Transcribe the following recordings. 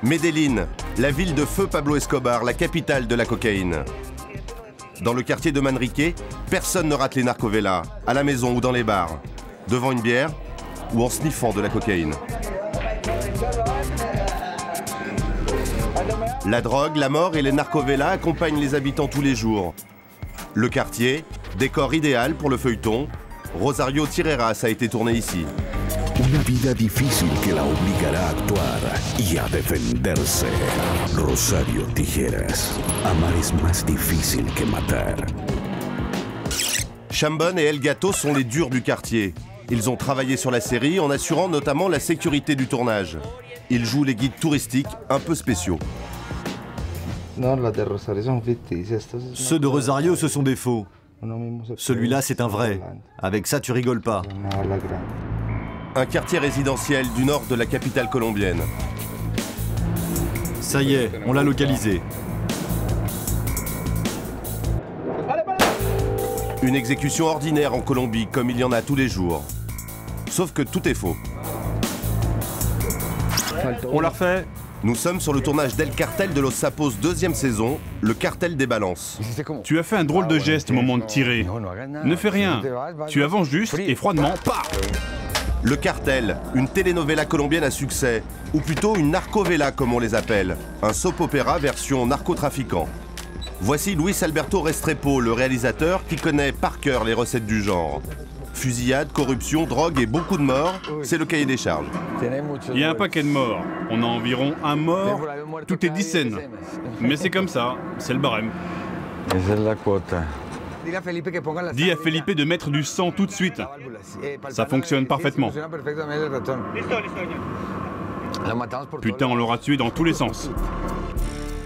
Medellín, la ville de feu Pablo Escobar, la capitale de la cocaïne. Dans le quartier de Manrique, personne ne rate les narcovellas, à la maison ou dans les bars, devant une bière ou en sniffant de la cocaïne. La drogue, la mort et les narcovellas accompagnent les habitants tous les jours. Le quartier, décor idéal pour le feuilleton, Rosario Tijeras a été tourné ici. Una vida difícil que la obligará a actuar y a defenderse. Rosario Tijeras. Amar es más difícil que matar. Chambon et El Gato sont les durs du quartier. Ils ont travaillé sur la série en assurant notamment la sécurité du tournage. Ils jouent les guides touristiques un peu spéciaux. Ceux de Rosario, ce sont des faux. Celui-là, c'est un vrai. Avec ça, tu rigoles pas. Un quartier résidentiel du nord de la capitale colombienne. Ça y est, on l'a localisé. Une exécution ordinaire en Colombie, comme il y en a tous les jours. Sauf que tout est faux. On l'a refait. Nous sommes sur le tournage d'El Cartel de Los Sapos, deuxième saison, le cartel des balances. Tu as fait un drôle de geste au moment de tirer. Ne fais rien. Tu avances juste et froidement, paf! Le Cartel, une telenovela colombienne à succès, ou plutôt une narcovela comme on les appelle, un soap-opéra version narcotrafiquant. Voici Luis Alberto Restrepo, le réalisateur qui connaît par cœur les recettes du genre. Fusillade, corruption, drogue et beaucoup de morts, c'est le cahier des charges. Il y a un paquet de morts. On a environ un mort toutes les 10 scènes. Mais c'est comme ça, c'est le barème. Dis à Felipe de mettre du sang tout de suite. Ça fonctionne parfaitement. Putain, on l'aura tué dans tous les sens.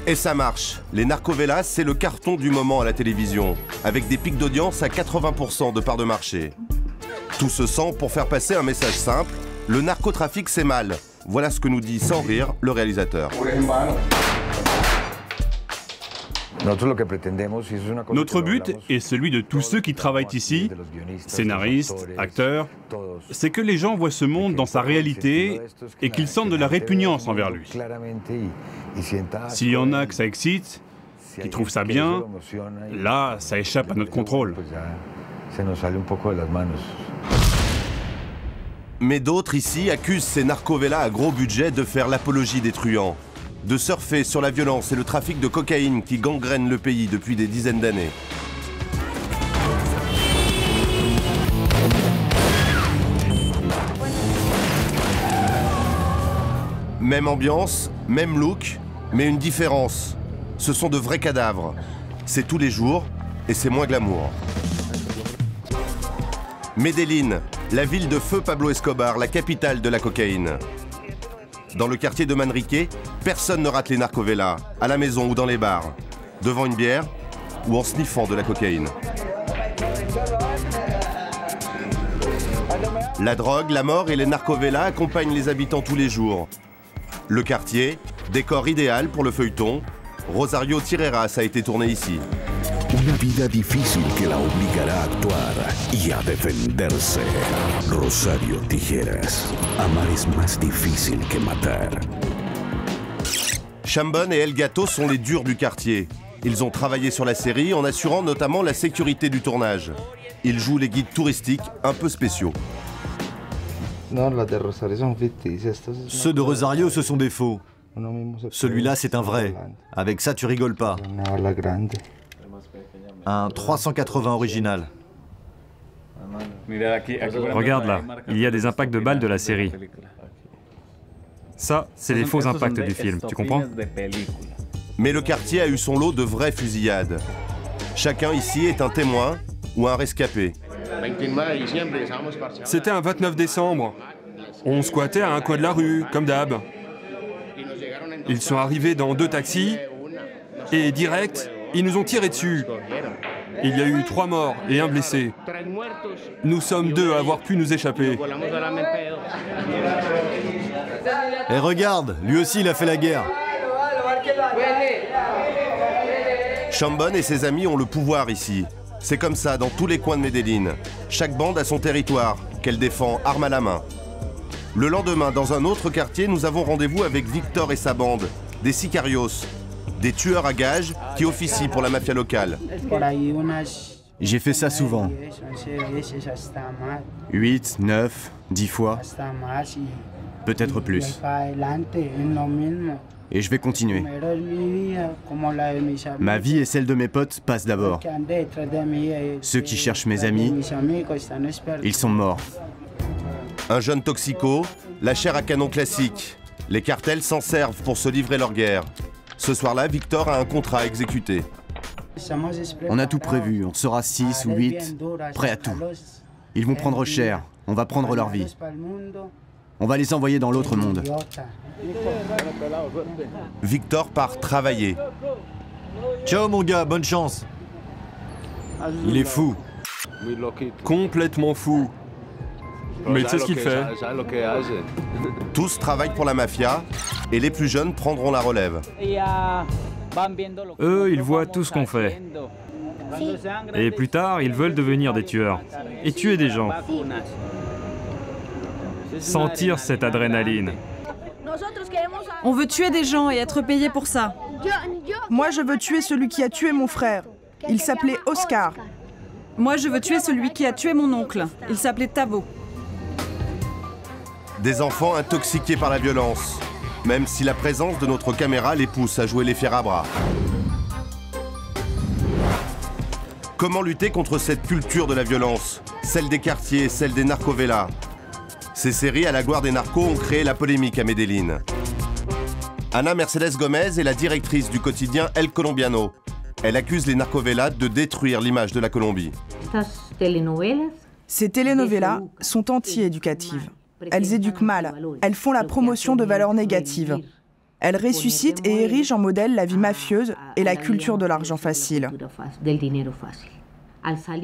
Et ça marche. Les narcovellas, c'est le carton du moment à la télévision, avec des pics d'audience à 80% de part de marché. Tout se sent pour faire passer un message simple, le narcotrafic c'est mal. Voilà ce que nous dit sans rire le réalisateur. Notre but, et celui de tous ceux qui travaillent ici, scénaristes, acteurs, c'est que les gens voient ce monde dans sa réalité et qu'ils sentent de la répugnance envers lui. S'il y en a que ça excite, qui trouvent ça bien, là, ça échappe à notre contrôle. Mais d'autres ici accusent ces narcovellas à gros budget de faire l'apologie des truands, de surfer sur la violence et le trafic de cocaïne qui gangrène le pays depuis des dizaines d'années. Même ambiance, même look, mais une différence. Ce sont de vrais cadavres. C'est tous les jours et c'est moins glamour. Medellín, la ville de feu Pablo Escobar, la capitale de la cocaïne. Dans le quartier de Manrique, personne ne rate les narcovellas, à la maison ou dans les bars, devant une bière ou en sniffant de la cocaïne. La drogue, la mort et les narcovellas accompagnent les habitants tous les jours. Le quartier, décor idéal pour le feuilleton, Rosario Tijeras a été tourné ici. Una vida difícil que la obligará a actuar y a defenderse. Rosario Tijeras. Amar es más difícil que matar. Chambon et El Gato sont les durs du quartier. Ils ont travaillé sur la série en assurant notamment la sécurité du tournage. Ils jouent les guides touristiques un peu spéciaux. Ceux de Rosario, ce sont des faux. Celui-là, c'est un vrai. Avec ça, tu rigoles pas. Un 380 original. Regarde là, il y a des impacts de balles de la série. Ça, c'est les faux impacts du film, tu comprends? Mais le quartier a eu son lot de vraies fusillades. Chacun ici est un témoin ou un rescapé. C'était un 29 décembre. On squattait à un coin de la rue, comme d'hab. Ils sont arrivés dans 2 taxis et direct, ils nous ont tiré dessus. Il y a eu 3 morts et 1 blessé. Nous sommes 2 à avoir pu nous échapper. Et regarde, lui aussi il a fait la guerre. Chambon et ses amis ont le pouvoir ici. C'est comme ça dans tous les coins de Medellín. Chaque bande a son territoire, qu'elle défend arme à la main. Le lendemain, dans un autre quartier, nous avons rendez-vous avec Victor et sa bande, des sicarios, des tueurs à gages qui officient pour la mafia locale. J'ai fait ça souvent. 8, 9, 10 fois, peut-être plus. Et je vais continuer. Ma vie et celle de mes potes passent d'abord. Ceux qui cherchent mes amis, ils sont morts. Un jeune toxico, la chair à canon classique. Les cartels s'en servent pour se livrer leur guerre. Ce soir-là, Victor a un contrat à exécuter. On a tout prévu, on sera 6 ou 8, prêts à tout. Ils vont prendre cher, on va prendre leur vie. On va les envoyer dans l'autre monde. Victor part travailler. Ciao mon gars, bonne chance. Il est fou. Complètement fou. Mais tu sais ce qu'il fait? Tous travaillent pour la mafia et les plus jeunes prendront la relève. Eux, ils voient tout ce qu'on fait. Et plus tard, ils veulent devenir des tueurs et tuer des gens. Sentir cette adrénaline. On veut tuer des gens et être payé pour ça. Moi, je veux tuer celui qui a tué mon frère. Il s'appelait Oscar. Moi, je veux tuer celui qui a tué mon oncle. Il s'appelait Tavo. Des enfants intoxiqués par la violence, même si la présence de notre caméra les pousse à jouer les fers à bras. Comment lutter contre cette culture de la violence, celle des quartiers, celle des narcovelas? Ces séries à la gloire des narcos ont créé la polémique à Medellín. Ana Mercedes Gomez est la directrice du quotidien El Colombiano. Elle accuse les narcovelas de détruire l'image de la Colombie. Ces telenovelas sont anti-éducatives. Elles éduquent mal, elles font la promotion de valeurs négatives. Elles ressuscitent et érigent en modèle la vie mafieuse et la culture de l'argent facile.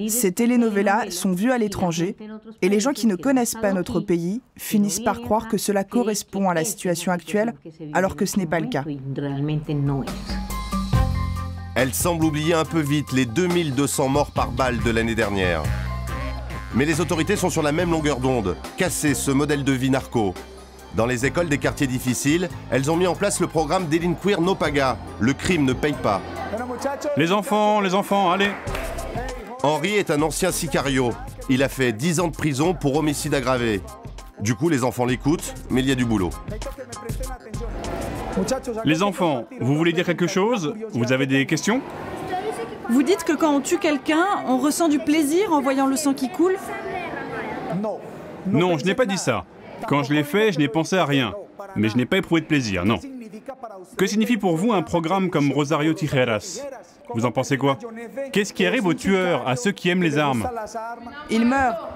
Ces telenovelas sont vues à l'étranger et les gens qui ne connaissent pas notre pays finissent par croire que cela correspond à la situation actuelle, alors que ce n'est pas le cas. Elle semble oublier un peu vite les 2200 morts par balle de l'année dernière. Mais les autorités sont sur la même longueur d'onde, casser ce modèle de vie narco. Dans les écoles des quartiers difficiles, elles ont mis en place le programme Delinquir no paga, le crime ne paye pas. Les enfants, allez! Henri est un ancien sicario. Il a fait 10 ans de prison pour homicide aggravé. Du coup, les enfants l'écoutent, mais il y a du boulot. Les enfants, vous voulez dire quelque chose? Vous avez des questions? Vous dites que quand on tue quelqu'un, on ressent du plaisir en voyant le sang qui coule? Non, je n'ai pas dit ça. Quand je l'ai fait, je n'ai pensé à rien. Mais je n'ai pas éprouvé de plaisir, non. Que signifie pour vous un programme comme Rosario Tijeras? Vous en pensez quoi? Qu'est-ce qui arrive aux tueurs, à ceux qui aiment les armes? Ils meurent.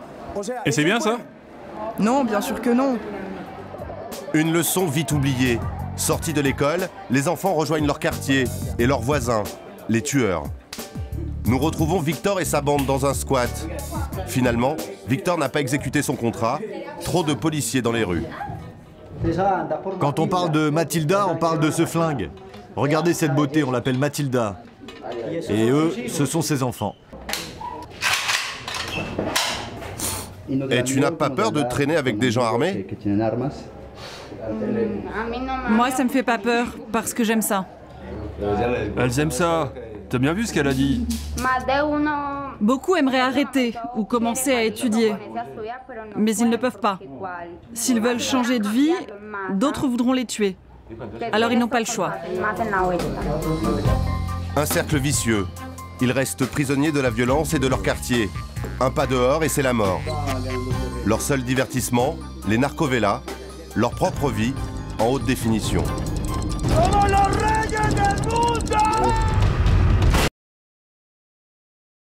Et c'est bien ça? Non, bien sûr que non. Une leçon vite oubliée. Sortis de l'école, les enfants rejoignent leur quartier et leurs voisins, les tueurs. Nous retrouvons Victor et sa bande dans un squat. Finalement, Victor n'a pas exécuté son contrat. Trop de policiers dans les rues. Quand on parle de Matilda, on parle de ce flingue. Regardez cette beauté, on l'appelle Matilda. Et eux, ce sont ses enfants. Et tu n'as pas peur de traîner avec des gens armés? Moi, ça me fait pas peur, parce que j'aime ça. Elles aiment ça. T'as bien vu ce qu'elle a dit? Beaucoup aimeraient arrêter ou commencer à étudier, mais ils ne peuvent pas. S'ils veulent changer de vie, d'autres voudront les tuer. Alors ils n'ont pas le choix. Un cercle vicieux. Ils restent prisonniers de la violence et de leur quartier. Un pas dehors et c'est la mort. Leur seul divertissement, les narcovelas, leur propre vie en haute définition.